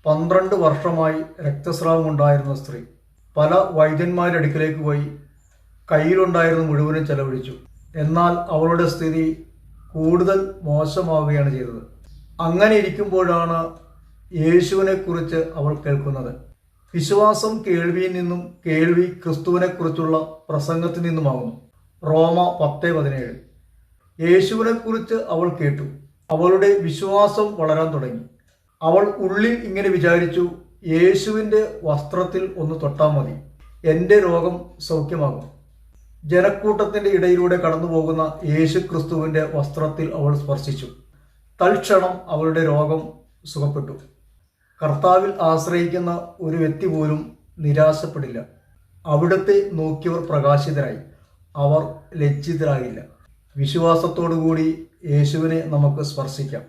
12 വർഷമായി രക്തസ്രാവം ഉണ്ടായിരുന്ന സ്ത്രീ പല വൈദ്യന്മാരുടെ അടുക്കിലേക്ക് പോയി കയ്യിലുണ്ടായിരുന്ന മുഴുവനും ചെലവഴിച്ചു. എന്നാൽ അവളുടെ സ്ഥിതി കൂടുതൽ മോശമാവുകയാണ് ചെയ്തത്. അങ്ങനെ ഇരിക്കുമ്പോഴാണ് യേശുവിനെക്കുറിച്ച് അവൾ കേൾക്കുന്നത്. വിശ്വാസം കേൾവിയിൽ നിന്നും, കേൾവി ക്രിസ്തുവിനെക്കുറിച്ചുള്ള പ്രസംഗത്തിൽ നിന്നുമാകുന്നു. റോമ 10:17. യേശുവിനെക്കുറിച്ച് അവൾ കേട്ടു. അവളുടെ വിശ്വാസം വളരാൻ തുടങ്ങി. അവൾ ഉള്ളിൽ ഇങ്ങനെ വിചാരിച്ചു, യേശുവിൻ്റെ വസ്ത്രത്തിൽ ഒന്ന് തൊട്ടാൽ മതി, എൻ്റെ രോഗം സൗഖ്യമാകും. ജനക്കൂട്ടത്തിൻ്റെ ഇടയിലൂടെ കടന്നു പോകുന്ന യേശു ക്രിസ്തുവിൻ്റെ വസ്ത്രത്തിൽ അവൾ സ്പർശിച്ചു. തൽക്ഷണം അവളുടെ രോഗം സുഖപ്പെട്ടു. കർത്താവിൽ ആശ്രയിക്കുന്ന ഒരു വ്യക്തി പോലും നിരാശപ്പെടില്ല. അവിടുത്തെ നോക്കിയവർ പ്രകാശിതരായി, അവർ ലജ്ജിതരാകില്ല. വിശ്വാസത്തോടുകൂടി യേശുവിനെ നമുക്ക് സ്പർശിക്കാം.